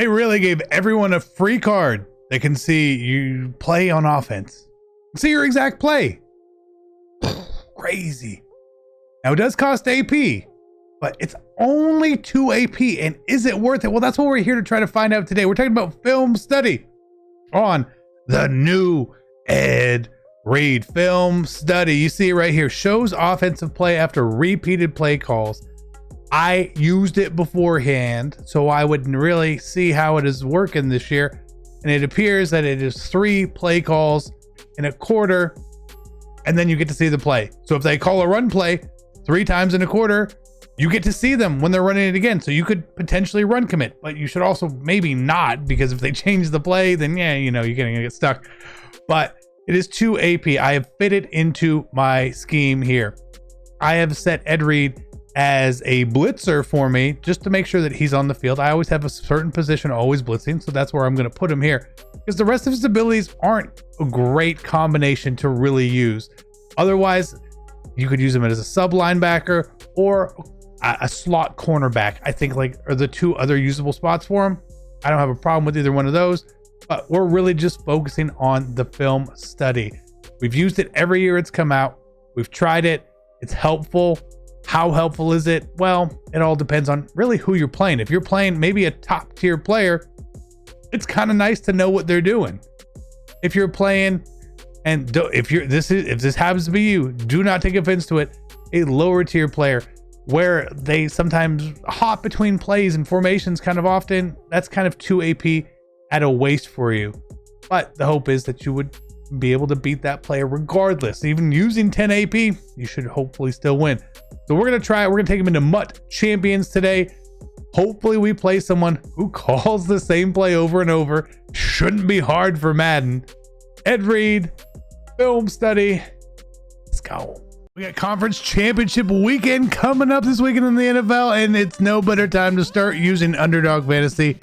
They really gave everyone a free card. They can see you play on offense. See your exact play. Crazy. Now it does cost AP, but it's only 2 AP. And is it worth it? Well, that's what we're here to try to find out today. We're talking about film study on the new Ed Reed film study. You see it right here. Shows offensive play after repeated play calls. I used it beforehand, so I wouldn't really see how it is working this year. And it appears that it is 3 play calls in a quarter, and then you get to see the play. So if they call a run play 3 times in a quarter, you get to see them when they're running it again. So you could potentially run commit, but you should also maybe not, because if they change the play, then yeah, you know, you're gonna get stuck. But it is 2 AP. I have fitted into my scheme here. I have set Ed Reed as a blitzer for me, just to make sure that he's on the field. I always have a certain position always blitzing, so that's where I'm going to put him here, because the rest of his abilities aren't a great combination to really use. Otherwise, you could use him as a sub linebacker or a slot cornerback. I think like are the 2 other usable spots for him. I don't have a problem with either one of those, but we're really just focusing on the film study. We've used it every year it's come out. We've tried it. It's helpful. How helpful is it? Well, it all depends on really who you're playing. If you're playing maybe a top tier player, it's kind of nice to know what they're doing. If you're playing, and if this happens to be you, do not take offense to it, a lower tier player where they sometimes hop between plays and formations kind of often, that's kind of 2 AP at a waste for you. But the hope is that you would be able to beat that player regardless. Even using 10 AP, you should hopefully still win. So we're going to try it. We're going to take him into Mutt Champions today. Hopefully we play someone who calls the same play over and over. Shouldn't be hard for Madden. Ed Reed, film study. Let's go. We got conference championship weekend coming up this weekend in the NFL, and it's no better time to start using Underdog Fantasy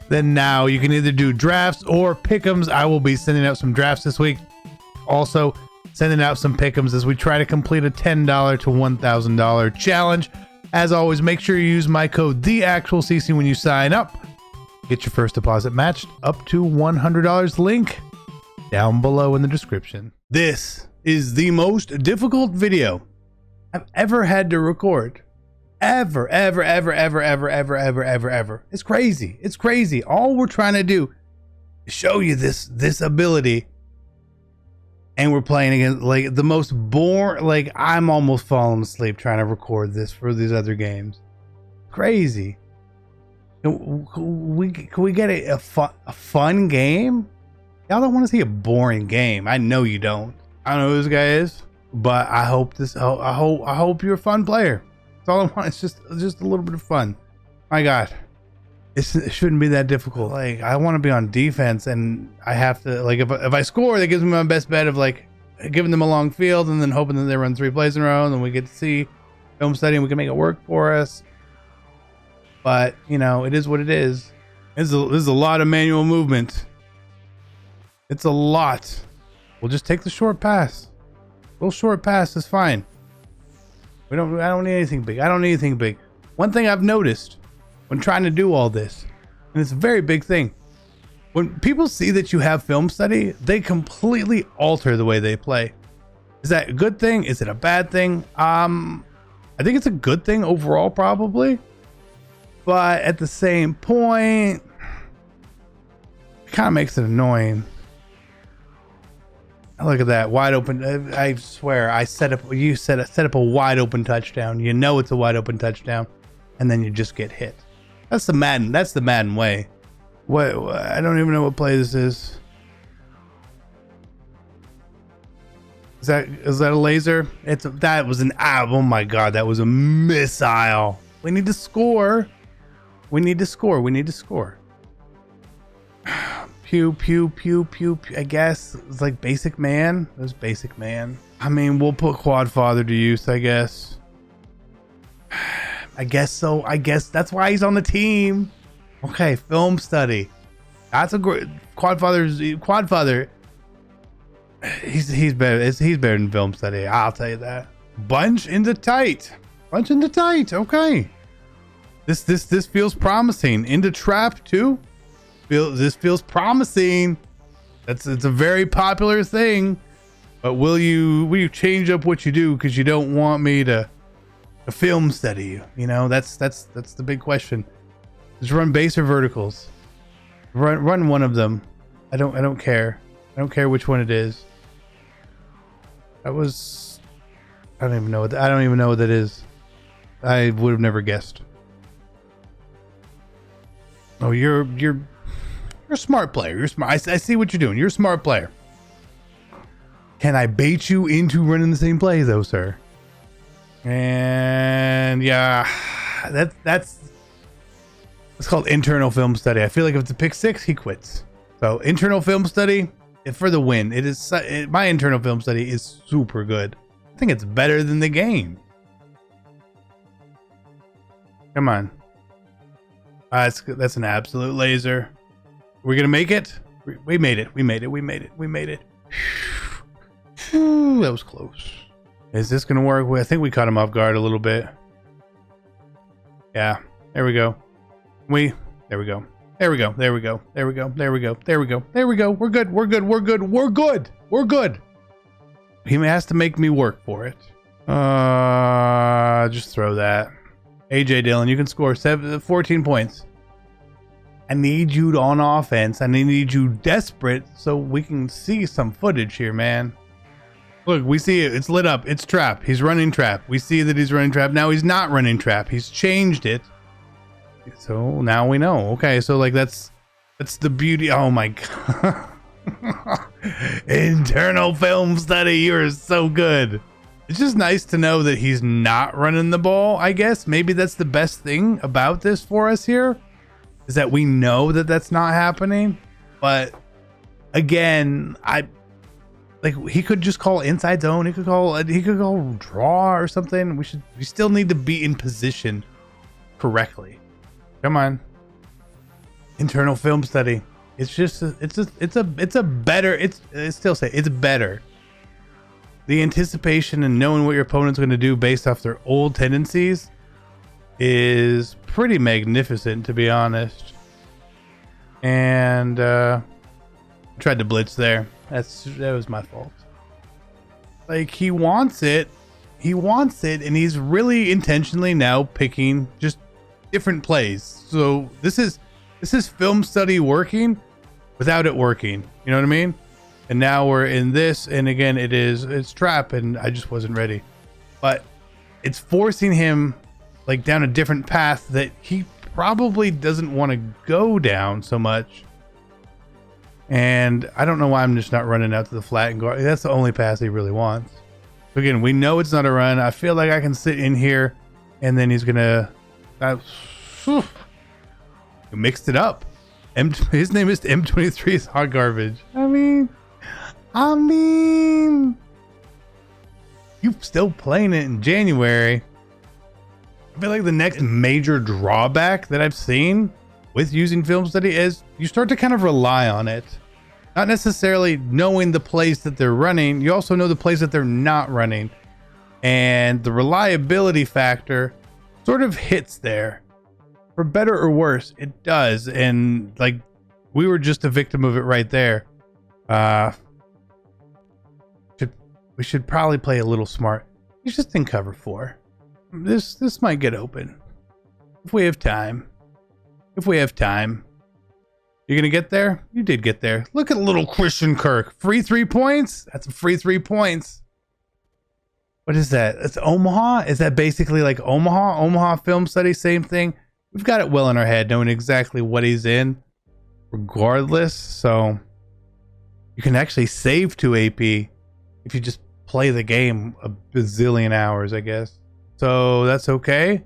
than now. You can either do drafts or pick'ems. I will be sending out some drafts this week. Also sending out some pick'ems as we try to complete a $10 to $1,000 challenge. As always, make sure you use my code theactualcc when you sign up. Get your first deposit matched up to $100. Link down below in the description. This is the most difficult video I've ever had to record. Ever. It's crazy. It's crazy. All we're trying to do is show you this ability, and we're playing against like the most boring. Like I'm almost falling asleep trying to record this for these other games. Crazy. Can we get a fun game? Y'all don't want to see a boring game. I know you don't. I don't know who this guy is, but I hope you're a fun player. That's all I want. It's just a little bit of fun. My God, it shouldn't be that difficult. Like I want to be on defense, and I have to like if I score, that gives me my best bet of like giving them a long field and then hoping that they run 3 plays in a row, and then we get to see film study and we can make it work for us. But you know, it is what it is. This is a lot of manual movement. It's a lot. We'll just take the short pass. A little short pass is fine. I don't need anything big. I don't need anything big. One thing I've noticed when trying to do all this, and it's a very big thing, when people see that you have film study, they completely alter the way they play. Is that a good thing? Is it a bad thing? I think it's a good thing overall, probably. But at the same point, it kind of makes it annoying. Look at that wide open. I swear you set up a wide open touchdown. You know it's a wide open touchdown, and then you just get hit. That's the Madden way. What? I don't even know what play this is. Is that a laser? That was an oh my God, that was a missile. We need to score. We need to score. Pew, pew, pew, pew, pew. I guess it's like basic man. It was basic man. I mean, we'll put quad father to use, I guess. I guess so. I guess that's why he's on the team. Okay, film study. That's a great quad father. He's better. He's better than film study. I'll tell you that. Bunch into tight. Okay. This feels promising. Into trap too. feels promising. It's a very popular thing. But will you change up what you do because you don't want me to film study you? You know, that's the big question. Just run base or verticals. Run one of them. I don't care. I don't care which one it is. I don't even know what that is. I would have never guessed. Oh, you're a smart player. You're smart. I see what you're doing. You're a smart player. Can I bait you into running the same play though, sir? And yeah, that's it's called internal film study. I feel like if it's a pick six, he quits. So internal film study for the win. My internal film study is super good. I think it's better than the game. Come on. That's an absolute laser. We're gonna make it. We made it. We made it. Ooh, that was close. Is this gonna work? I think we caught him off guard a little bit. Yeah, there we go. There we go. We're good. He has to make me work for it. Just throw that. AJ Dillon, you can score 14 points. I need you on offense. I need you desperate so we can see some footage here, man. Look, we see it. It's lit up. It's trap. He's running trap. We see that he's running trap. Now he's not running trap. He's changed it. So now we know. Okay, so like that's the beauty. Oh my god. Internal film study. You're so good. It's just nice to know that he's not running the ball, I guess. Maybe that's the best thing about this for us here, is that we know that that's not happening. But again, he could just call inside zone. He could call draw or something. We still need to be in position correctly. Come on. Internal film study. It's better. The anticipation and knowing what your opponent's going to do based off their old tendencies is pretty magnificent, to be honest. And tried to blitz there. That was my fault. Like, he wants it, and he's really intentionally now picking just different plays. So this is film study working without it working. You know what I mean? And now we're in this, and again, it's trap, and I just wasn't ready. But it's forcing him like down a different path that he probably doesn't want to go down so much. And I don't know why I'm just not running out to the flat and go. That's the only pass he really wants. So again, we know it's not a run. I feel like I can sit in here, and then he's gonna. He mixed it up. His name is M23 is hot garbage. I mean, you still playing it in January. I feel like the next major drawback that I've seen with using film study is you start to kind of rely on it. Not necessarily knowing the plays that they're running. You also know the plays that they're not running. And the reliability factor sort of hits there. For better or worse, it does. And like, we were just a victim of it right there. We should probably play a little smart. He's just in cover 4. This might get open. If we have time. You're gonna get there? You did get there. Look at little Christian Kirk. Free 3 points? That's a free 3 points. What is that? It's Omaha? Is that basically like Omaha? Omaha film study, same thing. We've got it well in our head, knowing exactly what he's in, regardless. So you can actually save 2 AP if you just play the game a bazillion hours, I guess. So that's okay.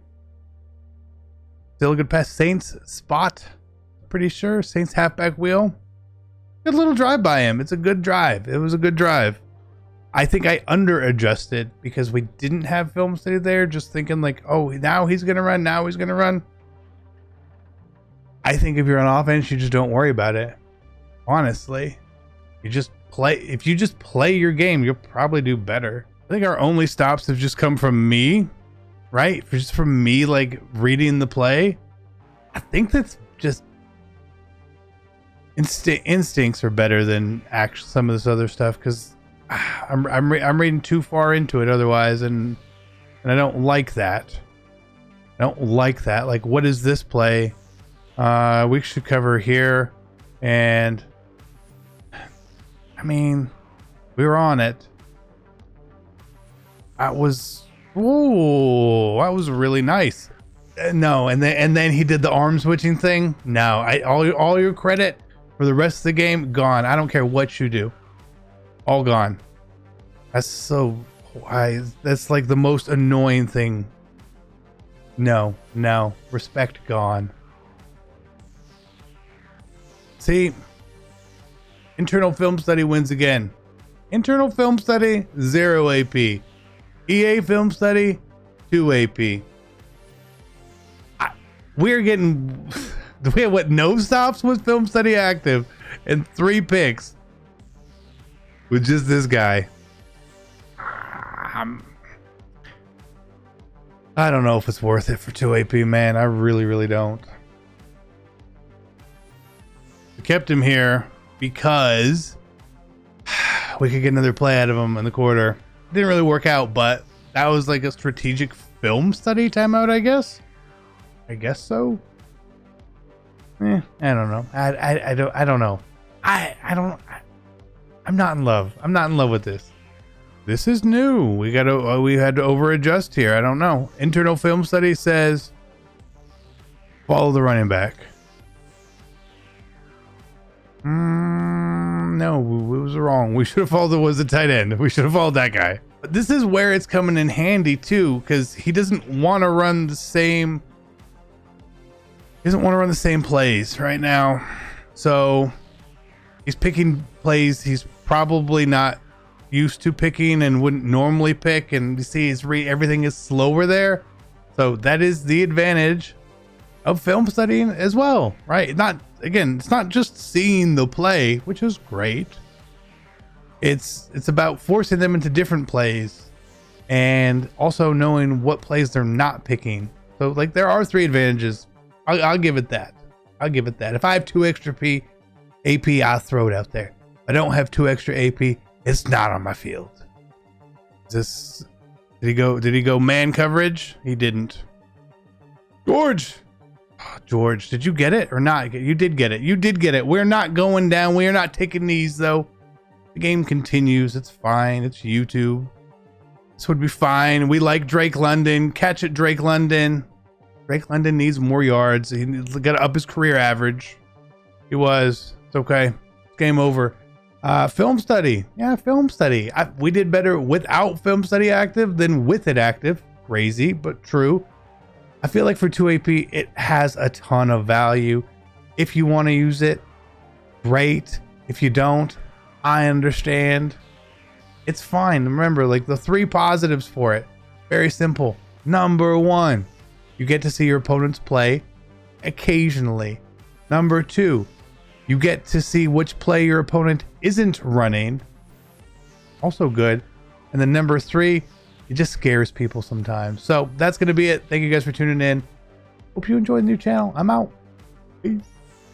Still a good pass. Saints spot. Pretty sure. Saints halfback wheel. Good little drive by him. It's a good drive. It was a good drive. I think I under adjusted because we didn't have film study there. Just thinking like, oh, now he's going to run. Now he's going to run. I think if you're on offense, you just don't worry about it. Honestly, you just play. If you just play your game, you'll probably do better. I think our only stops have just come from me, right? Just from me, like reading the play. I think that's just instincts are better than actual some of this other stuff, because I'm reading too far into it otherwise, and I don't like that. I don't like that. Like, what is this play? We should cover here, and I mean, we were on it. That was, ooh, that was really nice. No, and then he did the arm switching thing. No, all your credit for the rest of the game gone. I don't care what you do, all gone. That's so, that's like the most annoying thing. No, respect gone. See, internal film study wins again. Internal film study, 0 AP. EA film study, 2 AP. We're getting, we had what, no stops with film study active and 3 picks with just this guy. I don't know if it's worth it for 2 AP, man. I really don't. We kept him here because we could get another play out of him in the quarter. Didn't really work out, but that was like a strategic film study timeout, I guess. I guess so. I don't know. I don't know. I'm not in love. I'm not in love with this. This is new. We had to over adjust here. I don't know. Internal film study says follow the running back. No, it was wrong. We should have followed the tight end. We should have followed that guy. But this is where it's coming in handy too, because he doesn't want to run the same. He doesn't want to run the same plays right now. So he's picking plays he's probably not used to picking and wouldn't normally pick, and you see everything is slower there. So that is the advantage of film studying as well, right? It's not just seeing the play, which is great. It's about forcing them into different plays and also knowing what plays they're not picking. So like there are 3 advantages. I'll give it that. I'll give it that. If I have 2 extra AP, I'll throw it out there. If I don't have 2 extra AP, it's not on my field. Did he go man coverage? He didn't. George, did you get it or not? You did get it. You did get it. We're not going down. We are not taking these though. The game continues. It's fine. It's YouTube. This would be fine. We like Drake London. Catch it, Drake London. Drake London needs more yards. He's got to up his career average. He was. It's okay. Game over. Film study. Yeah, film study. We did better without film study active than with it active. Crazy, but true. I feel like for 2 AP, it has a ton of value. If you want to use it, great. If you don't, I understand. It's fine. Remember, like the 3 positives for it. Very simple. Number 1, you get to see your opponents play occasionally. Number 2, you get to see which play your opponent isn't running. Also good. And then number 3, it just scares people sometimes. So that's going to be it. Thank you guys for tuning in. Hope you enjoyed the new channel. I'm out. Peace.